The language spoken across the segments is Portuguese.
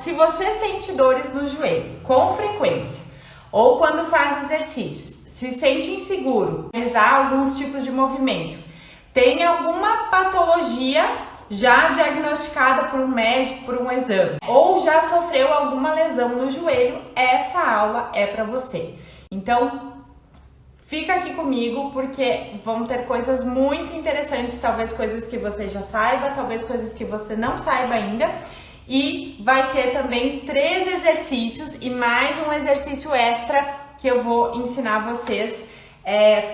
se você sente dores no joelho com frequência ou quando faz exercícios, se sente inseguro, realizar alguns tipos de movimento, tem alguma patologia já diagnosticada por um médico, por um exame, ou já sofreu alguma lesão no joelho, essa aula é para você. Então, fica aqui comigo porque vão ter coisas muito interessantes, talvez coisas que você já saiba, talvez coisas que você não saiba ainda. E vai ter também 3 exercícios e mais um exercício extra que eu vou ensinar vocês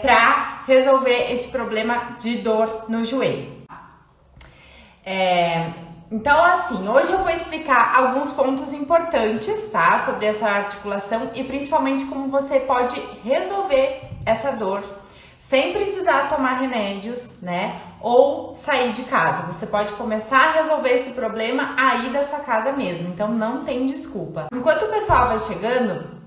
para resolver esse problema de dor no joelho. Então, assim, hoje eu vou explicar alguns pontos importantes, tá? Sobre essa articulação e principalmente como você pode resolver essa dor sem precisar tomar remédios, né? Ou sair de casa. Você pode começar a resolver esse problema aí da sua casa mesmo, então não tem desculpa. Enquanto o pessoal vai chegando,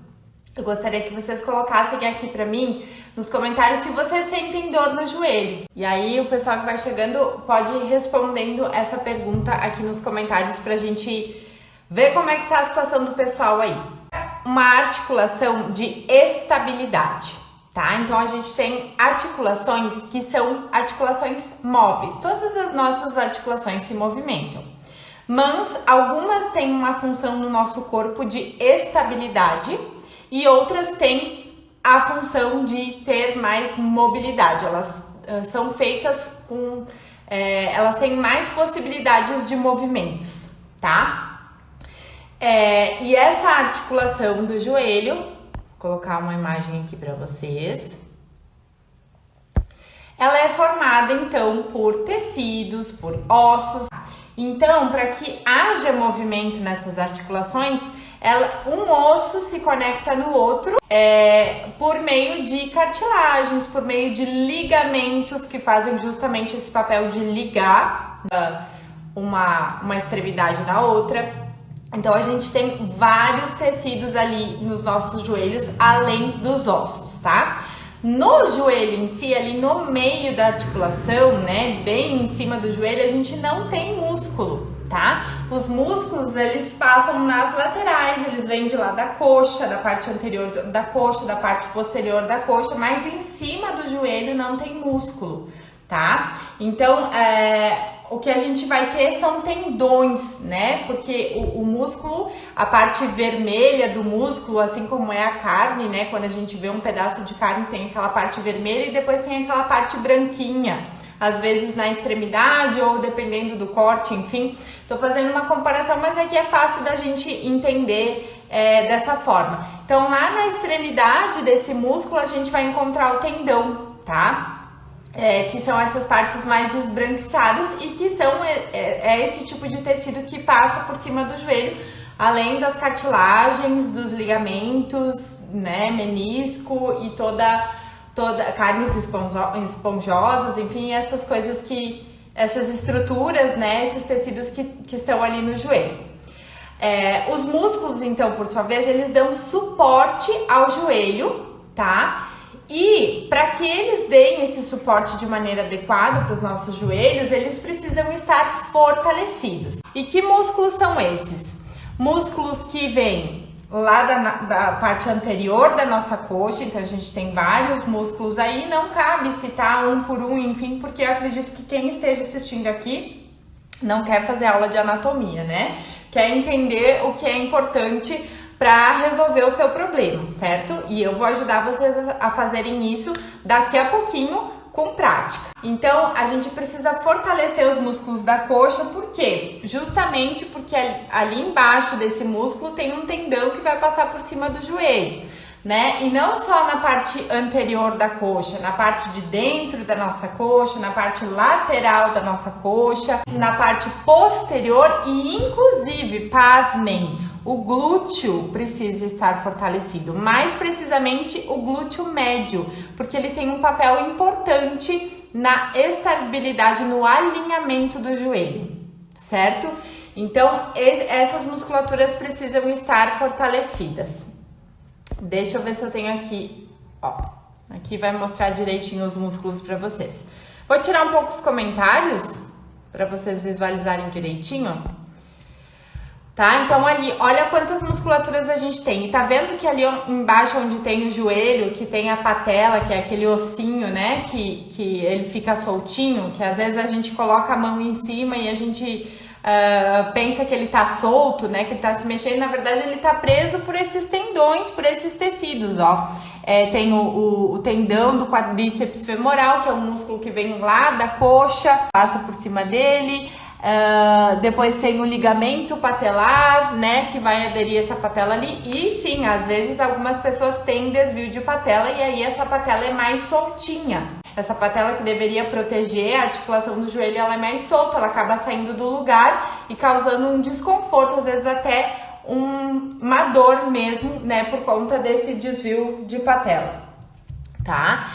eu gostaria que vocês colocassem aqui pra mim nos comentários se vocês sentem dor no joelho. E aí o pessoal que vai chegando pode ir respondendo essa pergunta aqui nos comentários pra gente ver como é que tá a situação do pessoal aí. Uma articulação de estabilidade, tá? Então a gente tem articulações que são articulações móveis. Todas as nossas articulações se movimentam. Mas algumas têm uma função no nosso corpo de estabilidade e outras têm a função de ter mais mobilidade. Elas são feitas com... elas têm mais possibilidades de movimentos, tá? E essa articulação do joelho, vou colocar uma imagem aqui para vocês. Ela é formada, então, por tecidos, por ossos. Então, para que haja movimento nessas articulações, um osso se conecta no outro por meio de cartilagens, por meio de ligamentos que fazem justamente esse papel de ligar uma extremidade na outra. Então a gente tem vários tecidos ali nos nossos joelhos, além dos ossos, tá? No joelho em si, ali no meio da articulação, né, bem em cima do joelho, a gente não tem músculo, tá? Os músculos, eles passam nas laterais, eles vêm de lá da coxa, da parte anterior da coxa, da parte posterior da coxa, mas em cima do joelho não tem músculo, tá? Então, o que a gente vai ter são tendões, né? Porque o músculo, a parte vermelha do músculo, assim como é a carne, né? Quando a gente vê um pedaço de carne, tem aquela parte vermelha e depois tem aquela parte branquinha. Às vezes na extremidade ou dependendo do corte, enfim. Tô fazendo uma comparação, mas aqui é fácil da gente entender dessa forma. Então, lá na extremidade desse músculo, a gente vai encontrar o tendão, tá? Que são essas partes mais esbranquiçadas e que são esse tipo de tecido que passa por cima do joelho, além das cartilagens, dos ligamentos, né, menisco e toda carnes esponjosas, enfim, essas coisas essas estruturas, né, esses tecidos que estão ali no joelho. Os músculos, então, por sua vez, eles dão suporte ao joelho, tá? E para que eles deem esse suporte de maneira adequada para os nossos joelhos, eles precisam estar fortalecidos. E que músculos são esses? Músculos que vêm lá da parte anterior da nossa coxa, então a gente tem vários músculos aí, não cabe citar um por um, enfim, porque eu acredito que quem esteja assistindo aqui não quer fazer aula de anatomia, né? Quer entender o que é importante para resolver o seu problema, certo? E eu vou ajudar vocês a fazerem isso daqui a pouquinho com prática. Então, a gente precisa fortalecer os músculos da coxa, por quê? Justamente porque ali embaixo desse músculo tem um tendão que vai passar por cima do joelho, né? E não só na parte anterior da coxa, na parte de dentro da nossa coxa, na parte lateral da nossa coxa, na parte posterior e, inclusive, pasmem, o glúteo precisa estar fortalecido, mais precisamente o glúteo médio, porque ele tem um papel importante na estabilidade, no alinhamento do joelho, certo? Então, essas musculaturas precisam estar fortalecidas. Deixa eu ver se eu tenho aqui, ó, aqui vai mostrar direitinho os músculos para vocês. Vou tirar um pouco os comentários para vocês visualizarem direitinho. Tá? Então ali, olha quantas musculaturas a gente tem. E tá vendo que ali embaixo onde tem o joelho, que tem a patela, que é aquele ossinho, né? Que ele fica soltinho, que às vezes a gente coloca a mão em cima e a gente pensa que ele tá solto, né? Que ele tá se mexendo. Na verdade, ele tá preso por esses tendões, por esses tecidos, ó. Tem o tendão do quadríceps femoral, que é um músculo que vem lá da coxa, passa por cima dele. Depois tem o ligamento patelar, né, que vai aderir essa patela ali. E sim, às vezes algumas pessoas têm desvio de patela e aí essa patela é mais soltinha. Essa patela que deveria proteger a articulação do joelho, ela é mais solta, ela acaba saindo do lugar e causando um desconforto, às vezes até uma dor mesmo, né, por conta desse desvio de patela, tá?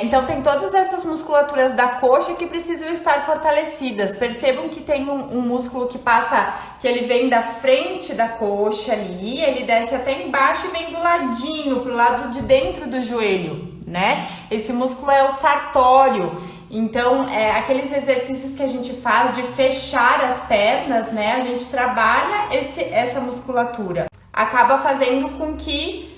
Então tem todas essas musculaturas da coxa que precisam estar fortalecidas. Percebam que tem um músculo que passa, que ele vem da frente da coxa ali, ele desce até embaixo e vem do ladinho, pro lado de dentro do joelho, né? Esse músculo é o sartório. Então, aqueles exercícios que a gente faz de fechar as pernas, né? A gente trabalha essa musculatura. Acaba fazendo com que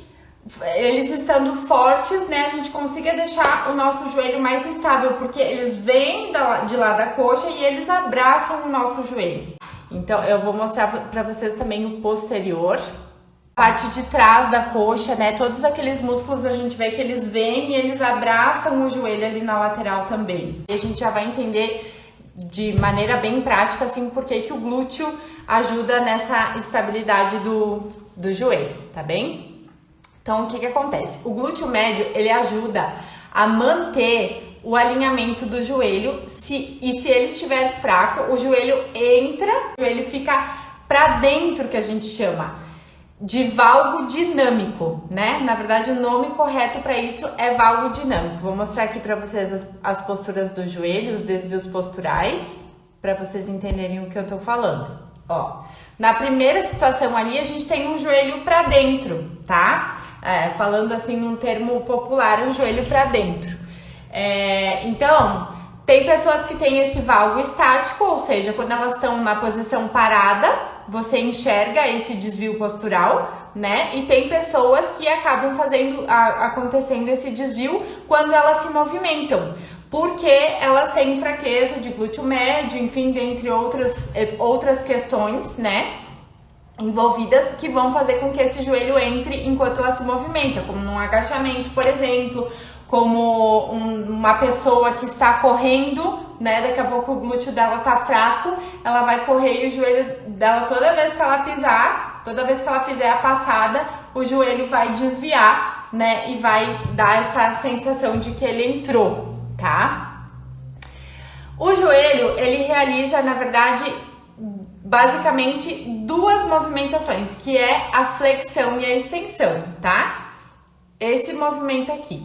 eles estando fortes, né, a gente consiga deixar o nosso joelho mais estável, porque eles vêm de lá da coxa e eles abraçam o nosso joelho. Então, eu vou mostrar para vocês também o posterior. Parte de trás da coxa, né, todos aqueles músculos a gente vê que eles vêm e eles abraçam o joelho ali na lateral também. E a gente já vai entender de maneira bem prática, assim, porque que o glúteo ajuda nessa estabilidade do joelho, tá bem? Então, o que acontece? O glúteo médio, ele ajuda a manter o alinhamento do joelho e se ele estiver fraco, o joelho entra, o joelho fica para dentro, que a gente chama de valgo dinâmico, né? Na verdade, o nome correto para isso é valgo dinâmico. Vou mostrar aqui para vocês as posturas do joelho, os desvios posturais, para vocês entenderem o que eu tô falando. Ó, na primeira situação ali, a gente tem um joelho para dentro, tá? Falando assim num termo popular, um joelho para dentro. Então, tem pessoas que têm esse valgo estático, ou seja, quando elas estão na posição parada, você enxerga esse desvio postural, né? E tem pessoas que acabam acontecendo esse desvio quando elas se movimentam, porque elas têm fraqueza de glúteo médio, enfim, dentre outras questões, né, envolvidas que vão fazer com que esse joelho entre enquanto ela se movimenta, como num agachamento, por exemplo, como uma pessoa que está correndo, né, daqui a pouco o glúteo dela tá fraco, ela vai correr e o joelho dela, toda vez que ela pisar, toda vez que ela fizer a passada, o joelho vai desviar, né, e vai dar essa sensação de que ele entrou, tá? O joelho, ele realiza, na verdade, basicamente duas movimentações, que é a flexão e a extensão, tá? Esse movimento aqui.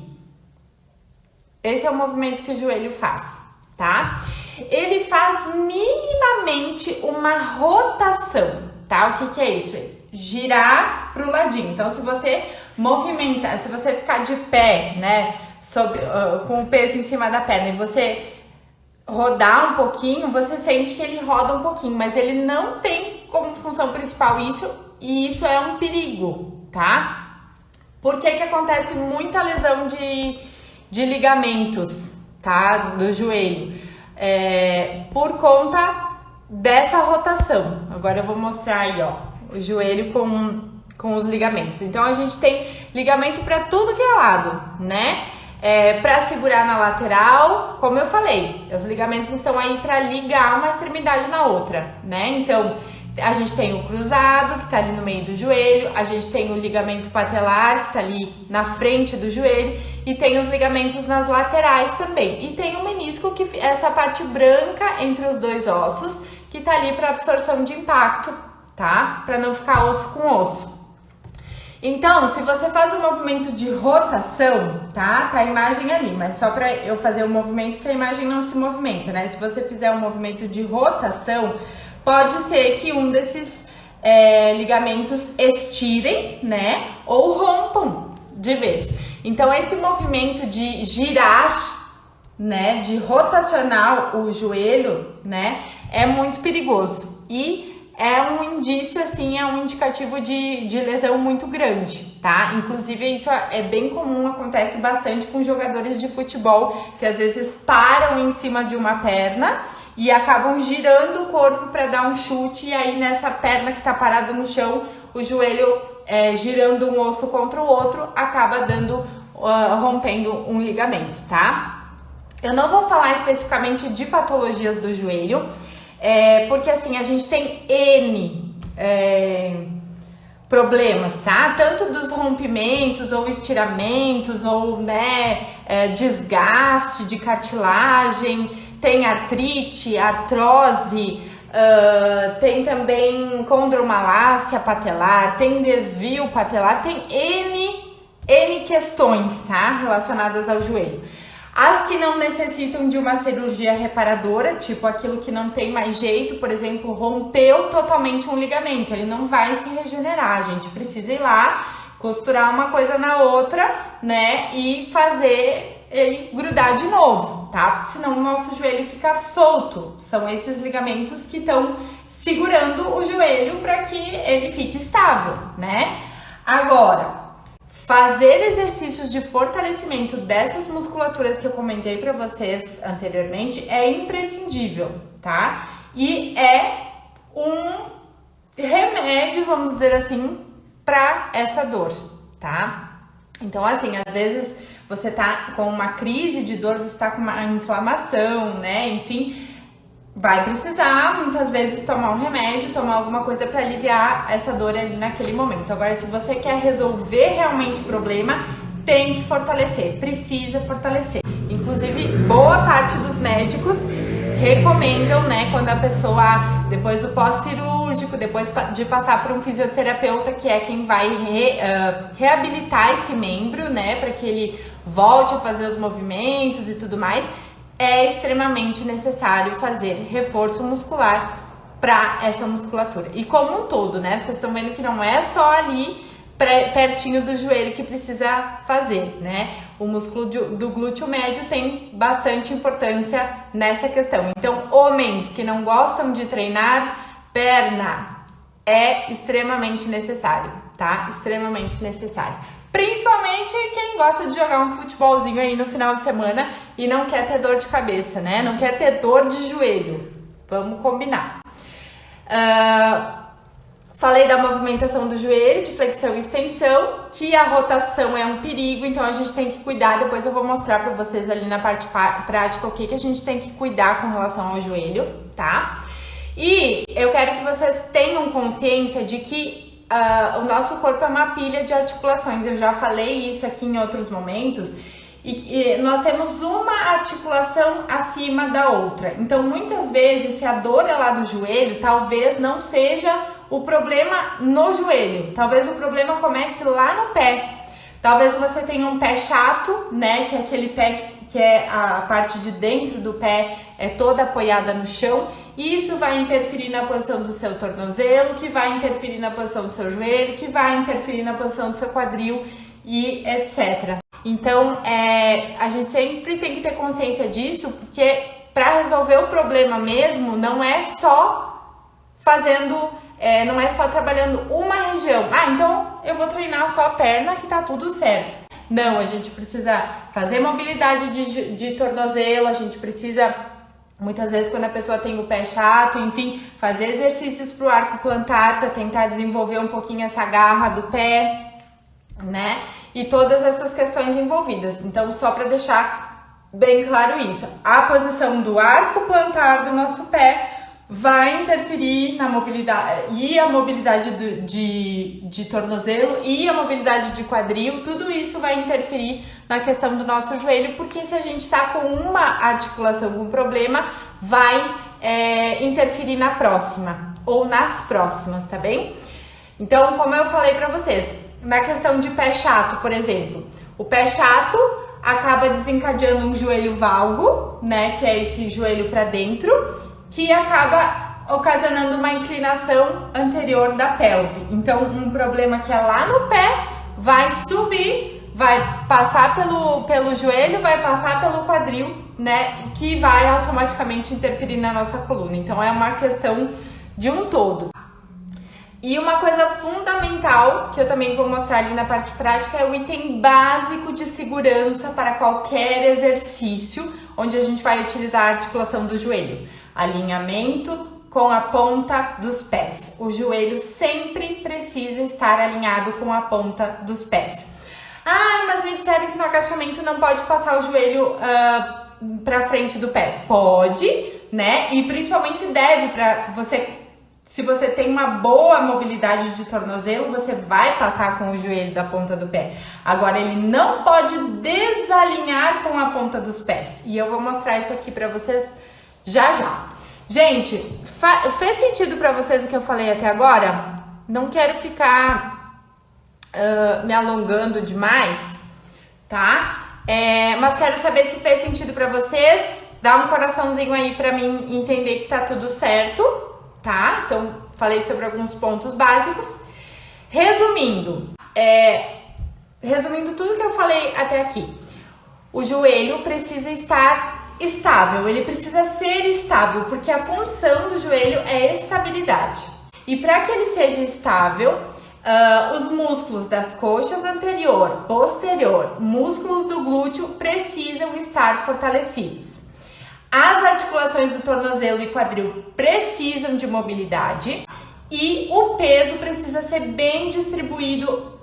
Esse é o movimento que o joelho faz, tá? Ele faz minimamente uma rotação, tá? O que é isso? Girar pro ladinho. Então, se você movimenta, se você ficar de pé, né, com o peso em cima da perna e você rodar um pouquinho, você sente que ele roda um pouquinho, mas ele não tem como função principal isso, e isso é um perigo, tá? Por que acontece muita lesão de ligamentos, tá? Do joelho? Por conta dessa rotação. Agora eu vou mostrar aí, ó, o joelho com os ligamentos. Então a gente tem ligamento para tudo que é lado, né? Para segurar na lateral, como eu falei, os ligamentos estão aí para ligar uma extremidade na outra, né? Então, a gente tem o cruzado, que tá ali no meio do joelho, a gente tem o ligamento patelar, que tá ali na frente do joelho, e tem os ligamentos nas laterais também. E tem o menisco, que é essa parte branca entre os dois ossos, que tá ali para absorção de impacto, tá? Para não ficar osso com osso. Então, se você faz um movimento de rotação, tá a imagem ali, mas só para eu fazer o movimento que a imagem não se movimenta, né? Se você fizer um movimento de rotação, pode ser que um desses ligamentos estirem, né? Ou rompam de vez. Então, esse movimento de girar, né? De rotacionar o joelho, né? É muito perigoso. E é um indício, assim, é um indicativo de lesão muito grande, tá? Inclusive, isso é bem comum, acontece bastante com jogadores de futebol, que às vezes param em cima de uma perna e acabam girando o corpo para dar um chute, e aí nessa perna que tá parada no chão, o joelho girando um osso contra o outro, acaba rompendo um ligamento, tá? Eu não vou falar especificamente de patologias do joelho, porque assim, a gente tem N problemas, tá? Tanto dos rompimentos ou estiramentos ou, desgaste de cartilagem, tem artrite, artrose, tem também condromalácia patelar, tem desvio patelar, tem N questões, tá? Relacionadas ao joelho. As que não necessitam de uma cirurgia reparadora, tipo aquilo que não tem mais jeito, por exemplo, rompeu totalmente um ligamento, ele não vai se regenerar, a gente precisa ir lá, costurar uma coisa na outra, né, e fazer ele grudar de novo, tá? Porque senão o nosso joelho fica solto, são esses ligamentos que estão segurando o joelho para que ele fique estável, né? Agora, fazer exercícios de fortalecimento dessas musculaturas que eu comentei para vocês anteriormente é imprescindível, tá? E é um remédio, vamos dizer assim, para essa dor, tá? Então, assim, às vezes você tá com uma crise de dor, você tá com uma inflamação, né? Enfim, vai precisar muitas vezes tomar um remédio, tomar alguma coisa para aliviar essa dor ali naquele momento. Agora, se você quer resolver realmente o problema, tem que fortalecer, precisa fortalecer. Inclusive, boa parte dos médicos recomendam, né, quando a pessoa, depois do pós-cirúrgico, depois de passar por um fisioterapeuta, que é quem vai reabilitar esse membro, né, para que ele volte a fazer os movimentos e tudo mais, é extremamente necessário fazer reforço muscular para essa musculatura. E como um todo, né? Vocês estão vendo que não é só ali pertinho do joelho que precisa fazer, né? O músculo do glúteo médio tem bastante importância nessa questão. Então, homens que não gostam de treinar perna, é extremamente necessário, tá? Extremamente necessário. Principalmente quem gosta de jogar um futebolzinho aí no final de semana e não quer ter dor de cabeça, né? Não quer ter dor de joelho. Vamos combinar. Falei da movimentação do joelho, de flexão e extensão, que a rotação é um perigo, então a gente tem que cuidar. Depois eu vou mostrar pra vocês ali na parte prática o que a gente tem que cuidar com relação ao joelho, tá? E eu quero que vocês tenham consciência de que o nosso corpo é uma pilha de articulações. Eu já falei isso aqui em outros momentos. E nós temos uma articulação acima da outra. Então, muitas vezes, se a dor é lá do joelho, talvez não seja o problema no joelho. Talvez o problema comece lá no pé. Talvez você tenha um pé chato, né? Que é aquele pé que é a parte de dentro do pé é toda apoiada no chão. E isso vai interferir na posição do seu tornozelo, que vai interferir na posição do seu joelho, que vai interferir na posição do seu quadril e etc. Então, a gente sempre tem que ter consciência disso, porque para resolver o problema mesmo, não é só não é só trabalhando uma região. Então eu vou treinar só a perna que tá tudo certo. Não, a gente precisa fazer mobilidade de tornozelo, a gente precisa, muitas vezes quando a pessoa tem o pé chato, enfim, fazer exercícios pro arco plantar para tentar desenvolver um pouquinho essa garra do pé, né? E todas essas questões envolvidas. Então, só para deixar bem claro isso, a posição do arco plantar do nosso pé vai interferir na mobilidade, e a mobilidade de tornozelo e a mobilidade de quadril, tudo isso vai interferir na questão do nosso joelho, porque se a gente está com uma articulação com problema, vai interferir na próxima ou nas próximas, tá bem? Então, como eu falei para vocês, na questão de pé chato, por exemplo, o pé chato acaba desencadeando um joelho valgo, né, que é esse joelho para dentro, que acaba ocasionando uma inclinação anterior da pelve. Então, um problema que é lá no pé vai subir, vai passar pelo joelho, vai passar pelo quadril, né, que vai automaticamente interferir na nossa coluna. Então, é uma questão de um todo. E uma coisa fundamental, que eu também vou mostrar ali na parte prática, é o item básico de segurança para qualquer exercício, onde a gente vai utilizar a articulação do joelho. Alinhamento com a ponta dos pés. O joelho sempre precisa estar alinhado com a ponta dos pés. Ah, mas me disseram que no agachamento não pode passar o joelho para frente do pé. Pode, né? E principalmente deve, para você. Se você tem uma boa mobilidade de tornozelo, você vai passar com o joelho da ponta do pé. Agora, ele não pode desalinhar com a ponta dos pés. E eu vou mostrar isso aqui pra vocês já já. Gente, fez sentido pra vocês o que eu falei até agora? Não quero ficar me alongando demais, tá? Mas quero saber se fez sentido pra vocês. Dá um coraçãozinho aí pra mim entender que tá tudo certo. Tá? Então, falei sobre alguns pontos básicos. Resumindo tudo que eu falei até aqui. O joelho precisa estar estável, ele precisa ser estável, porque a função do joelho é estabilidade. E para que ele seja estável, os músculos das coxas anterior, posterior, músculos do glúteo precisam estar fortalecidos. As articulações do tornozelo e quadril precisam de mobilidade e o peso precisa ser bem distribuído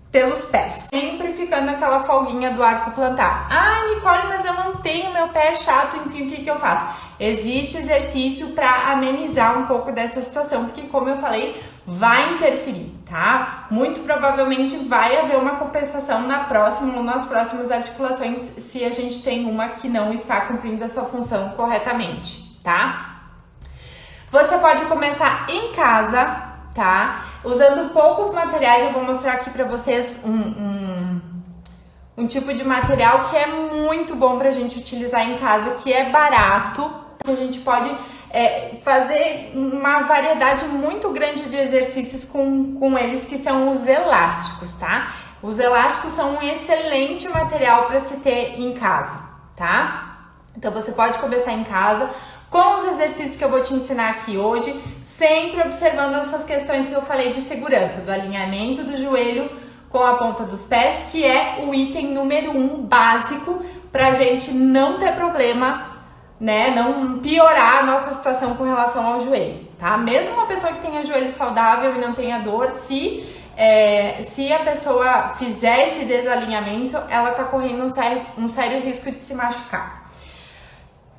pelos pés, sempre ficando aquela folguinha do arco plantar. Ah, Nicole, mas eu não tenho, meu pé é chato, enfim, o que eu faço? Existe exercício para amenizar um pouco dessa situação, porque como eu falei, vai interferir, tá? Muito provavelmente vai haver uma compensação na próxima ou nas próximas articulações se a gente tem uma que não está cumprindo a sua função corretamente, tá? Você pode começar em casa, tá? Usando poucos materiais. Eu vou mostrar aqui pra vocês um tipo de material que é muito bom pra gente utilizar em casa, que é barato. A gente pode fazer uma variedade muito grande de exercícios com eles, que são os elásticos, tá? Os elásticos são um excelente material para se ter em casa, tá? Então você pode começar em casa com os exercícios que eu vou te ensinar aqui hoje, sempre observando essas questões que eu falei de segurança, do alinhamento do joelho com a ponta dos pés, que é o item número 1 básico pra gente não ter problema, né, não piorar a nossa situação com relação ao joelho, tá? Mesmo uma pessoa que tenha joelho saudável e não tenha dor, se a pessoa fizer esse desalinhamento, ela tá correndo um sério risco de se machucar.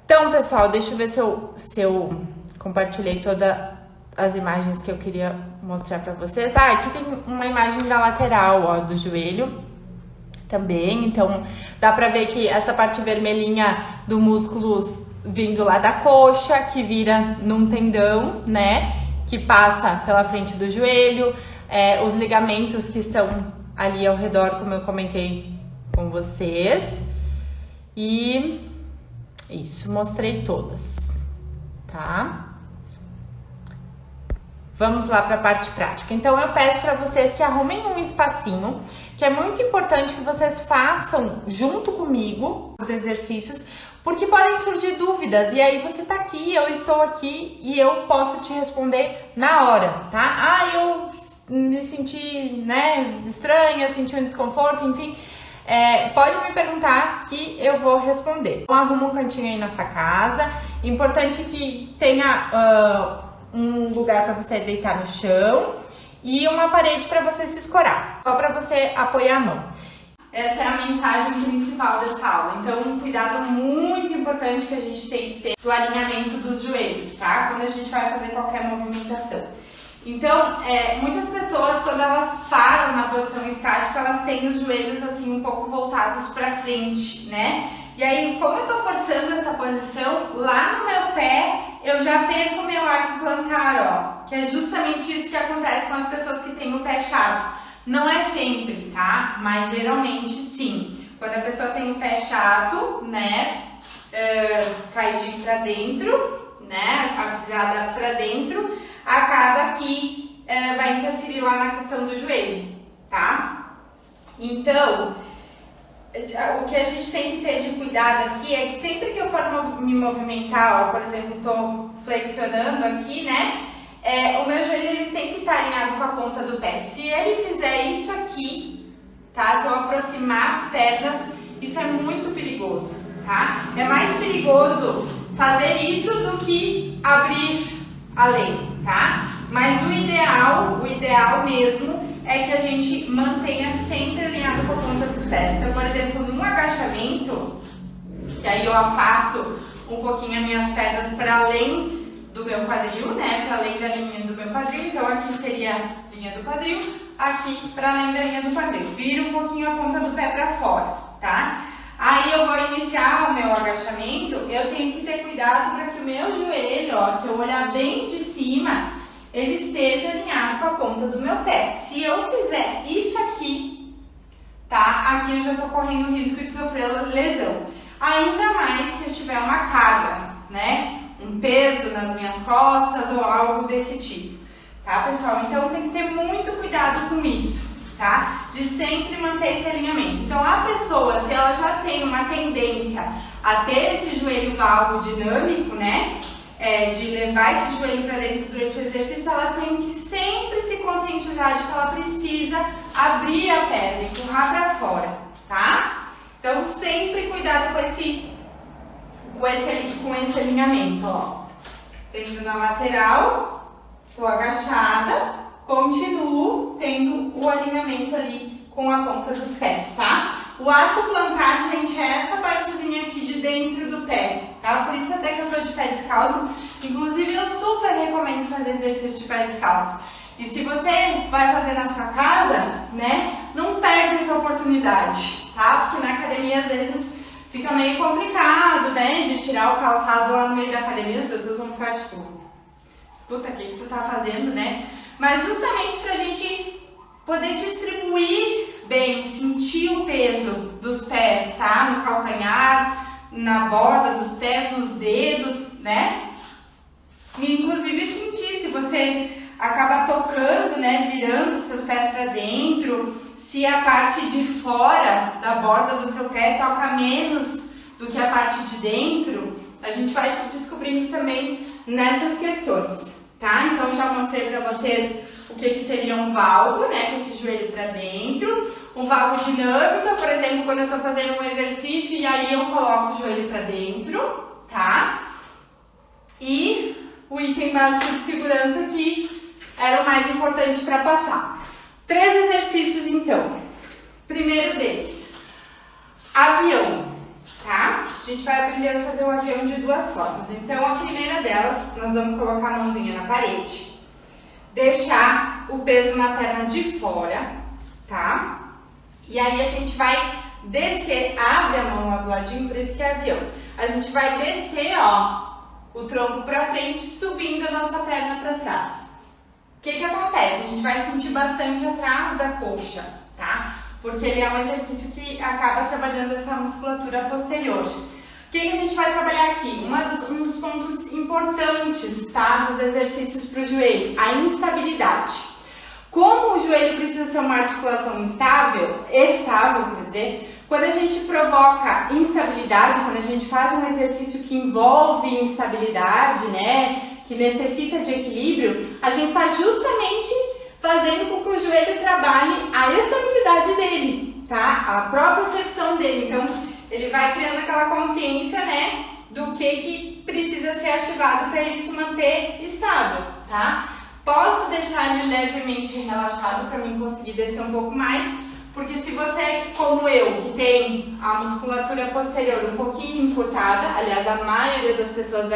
Então, pessoal, deixa eu ver se eu compartilhei todas as imagens que eu queria mostrar pra vocês. Ah, aqui tem uma imagem da lateral, ó, do joelho também. Então, dá pra ver que essa parte vermelhinha do músculo vindo lá da coxa, que vira num tendão, né? Que passa pela frente do joelho. Os ligamentos que estão ali ao redor, como eu comentei com vocês. E isso, mostrei todas, tá? Vamos lá para a parte prática. Então, eu peço para vocês que arrumem um espacinho, que é muito importante que vocês façam junto comigo os exercícios, porque podem surgir dúvidas. E aí você tá aqui, eu estou aqui e eu posso te responder na hora, tá? Ah, eu me senti, né, estranha, senti um desconforto, enfim. Pode me perguntar que eu vou responder. Então, arruma um cantinho aí na sua casa. Importante que tenha um lugar para você deitar no chão e uma parede para você se escorar, só para você apoiar a mão. Essa é a mensagem principal dessa aula. Então, um cuidado muito importante que a gente tem que ter do alinhamento dos joelhos, tá? Quando a gente vai fazer qualquer movimentação. Então, muitas pessoas, quando elas param na posição estática, elas têm os joelhos assim um pouco voltados para frente, né? E aí, como eu tô forçando essa posição, lá no meu pé, eu já perco o meu arco plantar, ó. Que é justamente isso que acontece com as pessoas que têm o pé chato. Não é sempre, tá? Mas geralmente sim. Quando a pessoa tem o pé chato, né? Caidinho pra dentro, né? A pisada pra dentro, acaba que vai interferir lá na questão do joelho, tá? Então, o que a gente tem que ter de cuidado aqui é que sempre que eu for me movimentar, ó, por exemplo, tô flexionando aqui, né? o meu joelho ele tem que estar alinhado com a ponta do pé. Se ele fizer isso aqui, tá? Se eu aproximar as pernas, isso é muito perigoso, tá? É mais perigoso fazer isso do que abrir além, tá? Mas o ideal mesmo é que a gente mantenha sempre alinhado com a ponta dos pés. Então, por exemplo, num agachamento, que aí eu afasto um pouquinho as minhas pernas para além do meu quadril, né? Para além da linha do meu quadril. Então, aqui seria a linha do quadril, aqui para além da linha do quadril. Viro um pouquinho a ponta do pé para fora, tá? Aí eu vou iniciar o meu agachamento, eu tenho que ter cuidado para que o meu joelho, ó, se eu olhar bem de cima, ele esteja alinhado com a ponta do meu pé. Se eu fizer isso aqui, tá? Aqui eu já tô correndo o risco de sofrer lesão. Ainda mais se eu tiver uma carga, né? Um peso nas minhas costas ou algo desse tipo, tá, pessoal? Então tem que ter muito cuidado com isso, tá? De sempre manter esse alinhamento. Então a pessoa, se ela já tem uma tendência a ter esse joelho valgo dinâmico, né? De levar esse joelho para dentro durante o exercício, ela tem que sempre se conscientizar de que ela precisa abrir a perna, empurrar para fora, tá? Então sempre cuidado com esse alinhamento, ó. Tendo na lateral, tô agachada, continuo tendo o alinhamento ali com a ponta dos pés, tá? O arco plantar, gente, é essa partezinha aqui de dentro do pé, tá? Por isso até que eu tô de pé descalço. Inclusive, eu super recomendo fazer exercício de pé descalço. E se você vai fazer na sua casa, né, não perde essa oportunidade, tá? Porque na academia, às vezes, fica meio complicado, né, de tirar o calçado lá no meio da academia. As pessoas vão ficar tipo, escuta, o que tu tá fazendo, né? Mas justamente pra gente poder distribuir bem, sentir o peso dos pés, tá? No calcanhar, na borda dos pés, nos dedos, né? E, inclusive sentir se você acaba tocando, né? Virando seus pés para dentro, se a parte de fora da borda do seu pé toca menos do que a parte de dentro, a gente vai se descobrindo também nessas questões, tá? Então já mostrei para vocês o que seria um valgo, né, com esse joelho para dentro. Um valgo dinâmico, por exemplo, quando eu tô fazendo um exercício e aí eu coloco o joelho para dentro, tá? E o item básico de segurança que era o mais importante para passar. 3 exercícios então. Primeiro deles, avião, tá? A gente vai aprender a fazer o avião de 2 formas. Então a primeira delas, nós vamos colocar a mãozinha na parede, deixar o peso na perna de fora, tá? E aí a gente vai descer, abre a mão lá do ladinho, por isso que é avião. A gente vai descer, ó, o tronco pra frente, subindo a nossa perna pra trás. O que acontece? A gente vai sentir bastante atrás da coxa, tá? Porque ele é um exercício que acaba trabalhando essa musculatura posterior. O que a gente vai trabalhar aqui? Um dos pontos importantes, tá, dos exercícios para o joelho, a instabilidade. Como o joelho precisa ser uma articulação estável, quer dizer, quando a gente provoca instabilidade, quando a gente faz um exercício que envolve instabilidade, né, que necessita de equilíbrio, a gente está justamente fazendo com que o joelho trabalhe a estabilidade dele, tá? A propriocepção dele. Então, ele vai criando aquela consciência, né, do que precisa ser ativado para ele se manter estável, tá? Posso deixar ele levemente relaxado para mim conseguir descer um pouco mais, porque se você é como eu, que tem a musculatura posterior um pouquinho encurtada, aliás, a maioria das pessoas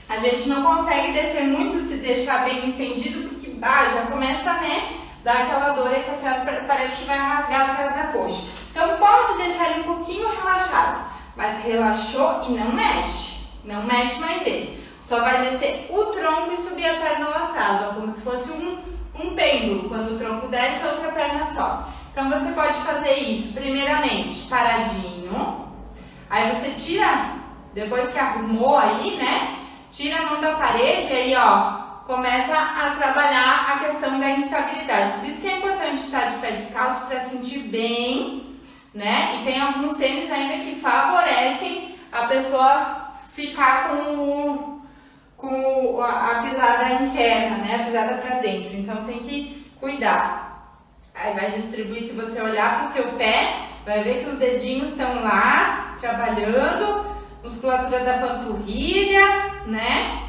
a gente não consegue descer muito se deixar bem estendido, porque já começa, né, dar aquela dor aqui atrás, parece que vai rasgar atrás da coxa. Então pode deixar ele um pouquinho relaxado, mas relaxou e não mexe mais ele. Só vai descer o tronco e subir a perna lá atrás, ó, como se fosse um pêndulo. Quando o tronco desce, a outra perna sobe. Então você pode fazer isso, primeiramente, paradinho. Aí você tira, depois que arrumou aí, né, tira a mão da parede, aí ó, começa a trabalhar a questão da instabilidade. Por isso que é importante estar de pé descalço para sentir bem, né? E tem alguns tênis ainda que favorecem a pessoa ficar com com a pisada interna, né? A pisada para dentro. Então tem que cuidar. Aí vai distribuir, se você olhar para o seu pé, vai ver que os dedinhos estão lá trabalhando, musculatura da panturrilha, né?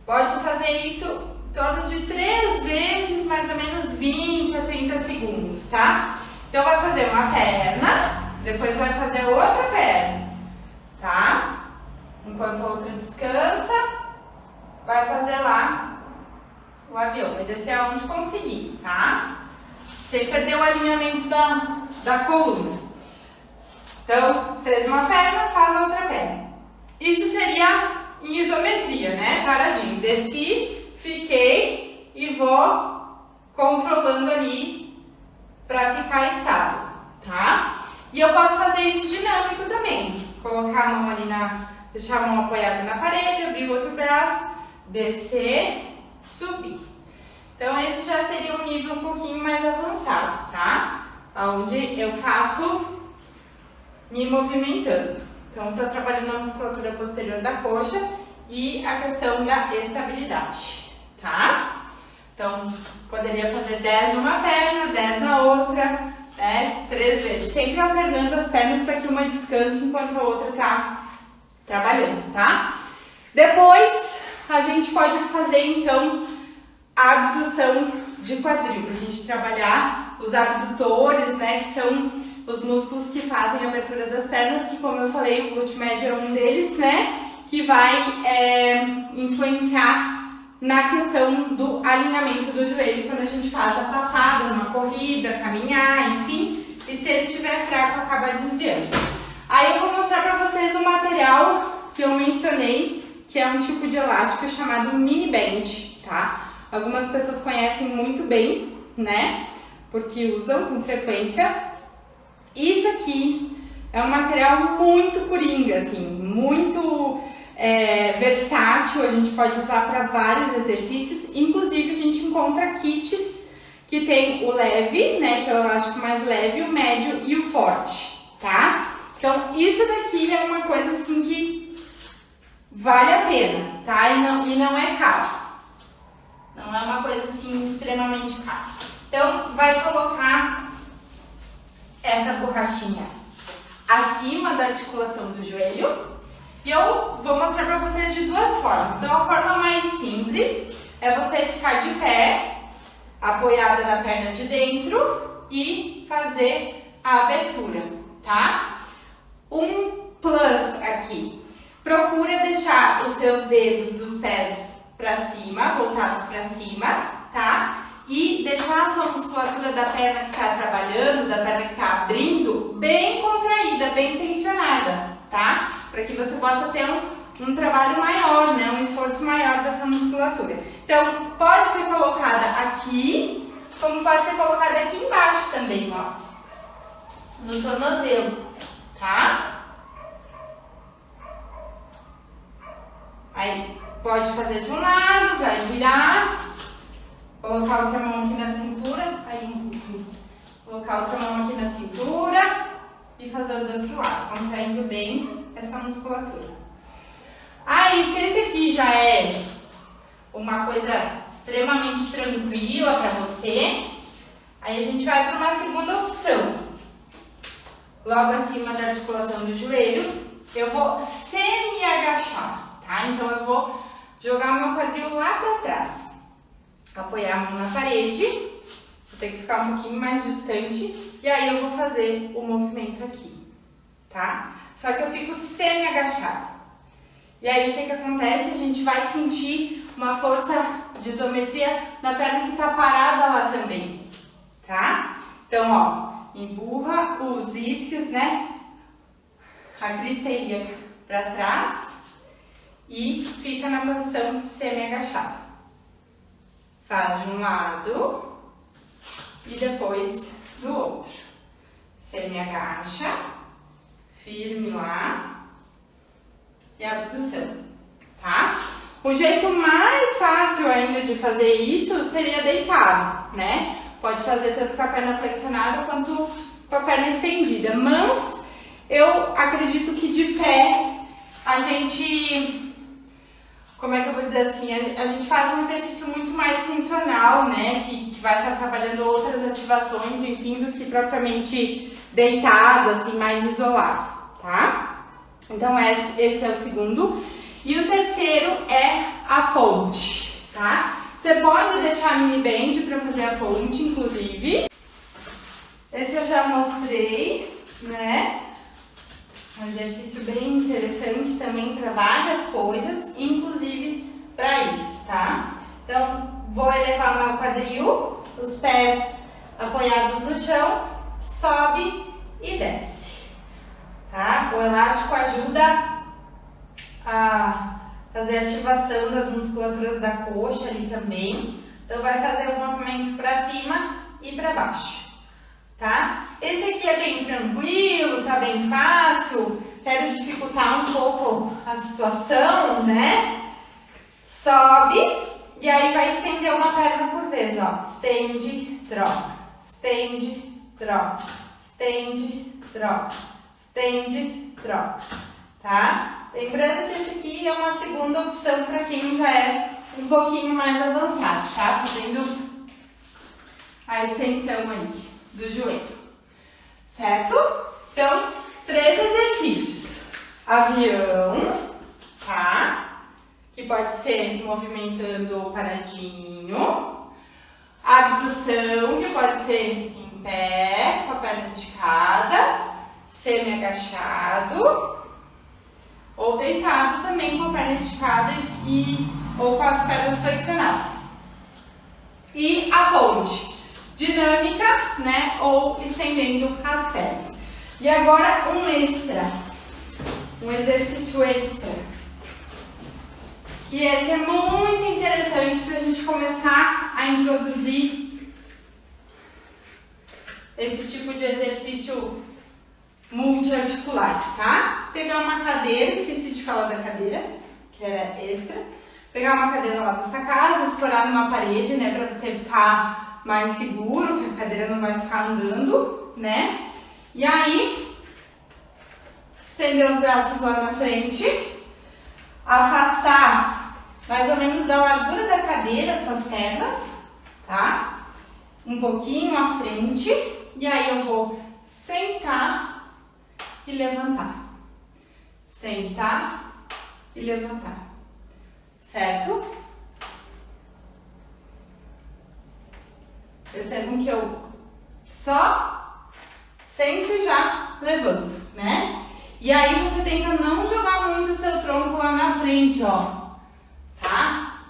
Pode fazer isso em torno de 3 vezes, mais ou menos 20 a 30 segundos, tá? Então vai fazer uma perna, depois vai fazer outra perna, tá? Enquanto a outra descansa, vai fazer lá o avião, vai descer aonde conseguir, tá? Sem perder o alinhamento da coluna. Então, fez uma perna, faz a outra perna. Isso seria em isometria, né? Paradinho. Desci, fiquei e vou controlando ali pra ficar estável, tá? E eu posso fazer isso dinâmico também. Colocar a mão ali deixar a mão apoiada na parede, abrir o outro braço, descer, subir. Então esse já seria um nível um pouquinho mais avançado, tá? Onde eu faço me movimentando. Então tô trabalhando a musculatura posterior da coxa e a questão da estabilidade, tá? Então poderia fazer 10 numa perna, 10 na outra, né? 3 vezes, sempre alternando as pernas para que uma descanse enquanto a outra tá trabalhando, tá? Depois a gente pode fazer então a abdução de quadril, pra gente trabalhar os abdutores, né, que são os músculos que fazem a abertura das pernas, que como eu falei, o glúteo médio é um deles, né, que vai influenciar na questão do alinhamento do joelho quando a gente faz a passada, numa corrida, caminhar, enfim, e se ele estiver fraco, acaba desviando. Aí eu vou mostrar pra vocês o material que eu mencionei, que é um tipo de elástico chamado mini band, tá? Algumas pessoas conhecem muito bem, né? Porque usam com frequência. Isso aqui é um material muito coringa, assim, muito versátil. A gente pode usar para vários exercícios. Inclusive, a gente encontra kits que tem o leve, né? Que é o elástico mais leve, o médio e o forte, tá? Então, isso daqui é uma coisa assim que vale a pena, tá? E não é caro. Não é uma coisa assim extremamente cara. Então, vai colocar essa borrachinha acima da articulação do joelho. E eu vou mostrar pra vocês de duas formas. Então, a forma mais simples é você ficar de pé, apoiada na perna de dentro e fazer a abertura, tá? Um plus aqui. Procura deixar os seus dedos dos pés para cima, voltados para cima, tá? E deixar a sua musculatura da perna que está trabalhando, da perna que está abrindo, bem contraída, bem tensionada, tá? Para que você possa ter um trabalho maior, né? Um esforço maior dessa musculatura. Então, pode ser colocada aqui, como pode ser colocada aqui embaixo também, ó. No tornozelo, tá? Aí, pode fazer de um lado, vai virar, colocar outra mão aqui na cintura, aí colocar outra mão aqui na cintura e fazer do outro lado, contraindo bem essa musculatura. Aí, se esse aqui já é uma coisa extremamente tranquila para você, aí a gente vai para uma segunda opção. Logo acima da articulação do joelho, eu vou semi-agachar, tá? Então, eu vou jogar o meu quadril lá para trás, apoiar a mão na parede, vou ter que ficar um pouquinho mais distante, e aí eu vou fazer o movimento aqui, tá? Só que eu fico semi-agachada. E aí o que acontece? A gente vai sentir uma força de isometria na perna que tá parada lá também, tá? Então, ó, empurra os isquios, né? A crista ilíaca para trás e fica na posição semi-agachada. Faz de um lado e depois do outro. Semi-agacha, firme lá. E a abdução, tá? O jeito mais fácil ainda de fazer isso seria deitado, né? Pode fazer tanto com a perna flexionada quanto com a perna estendida. Mas eu acredito que de pé a gente como é que eu vou dizer assim, a gente faz um exercício muito mais funcional, né, que vai estar trabalhando outras ativações, enfim, do que propriamente deitado, assim, mais isolado, tá? Então esse é o segundo. E o terceiro é a ponte, tá? Você pode deixar a mini band para fazer a ponte, inclusive. Esse eu já mostrei, né? Um exercício bem interessante também para várias coisas, inclusive para isso, tá? Então, vou elevar o meu quadril, os pés apoiados no chão, sobe e desce, tá? O elástico ajuda a fazer a ativação das musculaturas da coxa ali também. Então, vai fazer um movimento para cima e para baixo, tá? Esse aqui é bem tranquilo, tá bem fácil. Quero dificultar um pouco a situação, né? Sobe e aí vai estender uma perna por vez, ó. Estende, troca, estende, troca, estende, troca, estende, troca, tá? Lembrando que esse aqui é uma segunda opção para quem já é um pouquinho mais avançado, tá? Fazendo a extensão aí do joelho, certo? Então, 3 exercícios. Avião, tá? Que pode ser movimentando ou paradinho. Abdução, que pode ser em pé, com a perna esticada, semi-agachado, ou deitado também com a perna esticada ou com as pernas flexionadas. E a ponte, dinâmica, né? Ou estendendo as pernas. E agora um exercício extra. Que esse é muito interessante para a gente começar a introduzir esse tipo de exercício multiarticular, tá? Pegar uma cadeira, esqueci de falar da cadeira, que é extra. Pegar uma cadeira lá da sua casa, escorar numa parede, né? Para você ficar mais seguro, que a cadeira não vai ficar andando, né? E aí, estender os braços lá na frente, afastar mais ou menos da largura da cadeira suas pernas, tá? Um pouquinho à frente, e aí eu vou sentar e levantar. Sentar e levantar, certo? Percebam que eu só sento e já levanto, né? E aí você tenta não jogar muito o seu tronco lá na frente, ó. Tá?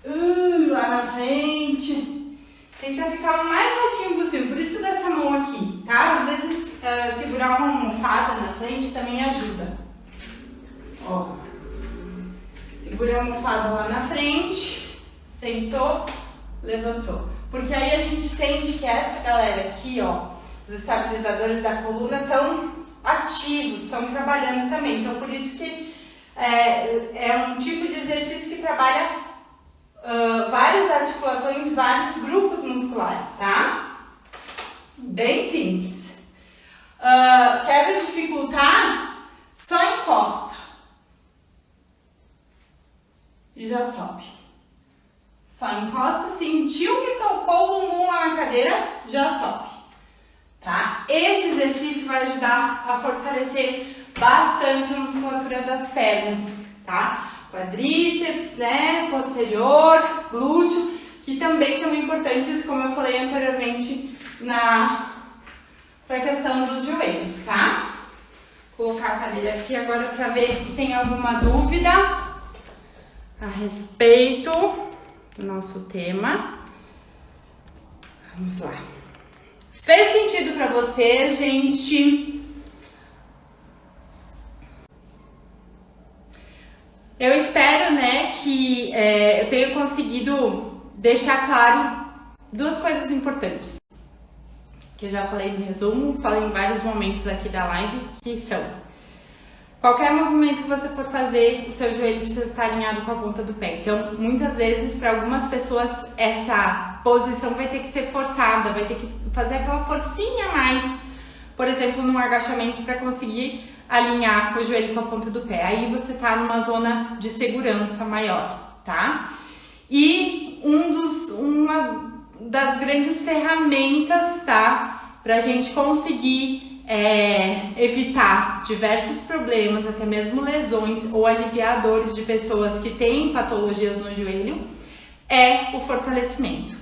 Lá na frente. Tenta ficar o mais retinho possível. Por isso dessa mão aqui, tá? Às vezes segurar uma almofada na frente também ajuda. Ó. Segura a almofada lá na frente. Sentou, levantou. Porque aí a gente sente que essa galera aqui, ó, os estabilizadores da coluna estão ativos, estão trabalhando também. Então, por isso que é um tipo de exercício que trabalha várias articulações, vários grupos musculares, tá? Bem simples. Quero dificultar, só encosta. E já sobe. Só encosta, sentiu que tocou o bumbum lá na cadeira, já sobe. Tá? Esse exercício vai ajudar a fortalecer bastante a musculatura das pernas, tá? Quadríceps, né? Posterior, glúteo, que também são importantes, como eu falei anteriormente, para a questão dos joelhos, tá? Vou colocar a cadeira aqui agora para ver se tem alguma dúvida a respeito do nosso tema. Vamos lá. Fez sentido para vocês, gente? Eu espero, né, que eu tenha conseguido deixar claro 2 coisas importantes. Que eu já falei no resumo, falei em vários momentos aqui da live, que são: qualquer movimento que você for fazer, o seu joelho precisa estar alinhado com a ponta do pé. Então, muitas vezes, para algumas pessoas, essa posição vai ter que ser forçada, vai ter que fazer aquela forcinha a mais, por exemplo, num agachamento para conseguir alinhar o joelho com a ponta do pé. Aí você tá numa zona de segurança maior, tá? E uma das grandes ferramentas, tá? Pra gente conseguir evitar diversos problemas, até mesmo lesões ou aliviar dores de pessoas que têm patologias no joelho, é o fortalecimento.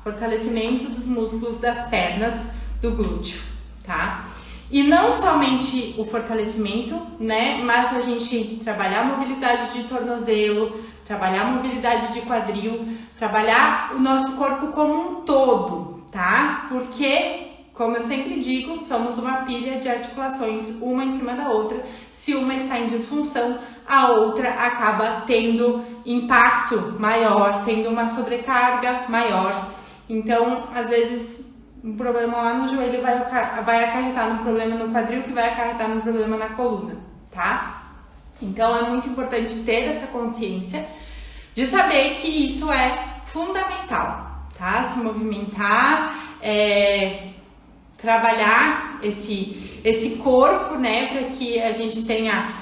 Fortalecimento dos músculos das pernas, do glúteo, tá? E não somente o fortalecimento, né? Mas a gente trabalhar a mobilidade de tornozelo, trabalhar a mobilidade de quadril, trabalhar o nosso corpo como um todo, tá? Porque, como eu sempre digo, somos uma pilha de articulações, uma em cima da outra. Se uma está em disfunção, a outra acaba tendo impacto maior, tendo uma sobrecarga maior. Então, às vezes, um problema lá no joelho vai acarretar no problema no quadril, que vai acarretar no problema na coluna, tá? Então, é muito importante ter essa consciência de saber que isso é fundamental, tá? Se movimentar, trabalhar esse corpo, né, para que a gente tenha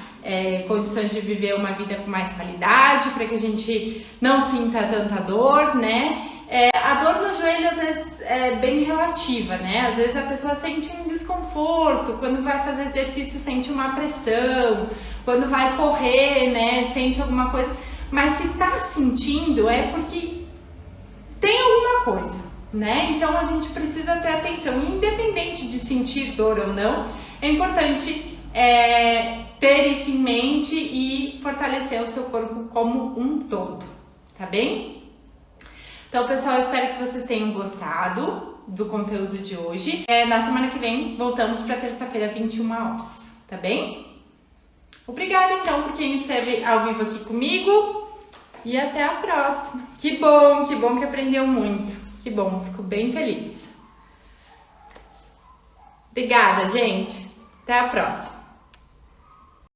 condições de viver uma vida com mais qualidade, para que a gente não sinta tanta dor, né? A dor no joelho às vezes é bem relativa, né? Às vezes a pessoa sente um desconforto, quando vai fazer exercício sente uma pressão, quando vai correr, né, sente alguma coisa, mas se tá sentindo é porque tem alguma coisa, né? Então a gente precisa ter atenção, independente de sentir dor ou não, é importante ter isso em mente e fortalecer o seu corpo como um todo, tá bem? Então, pessoal, eu espero que vocês tenham gostado do conteúdo de hoje. Na semana que vem, voltamos para terça-feira, 21 horas, tá bem? Obrigada, então, por quem esteve ao vivo aqui comigo e até a próxima. Que bom que aprendeu muito. Que bom, fico bem feliz. Obrigada, gente. Até a próxima.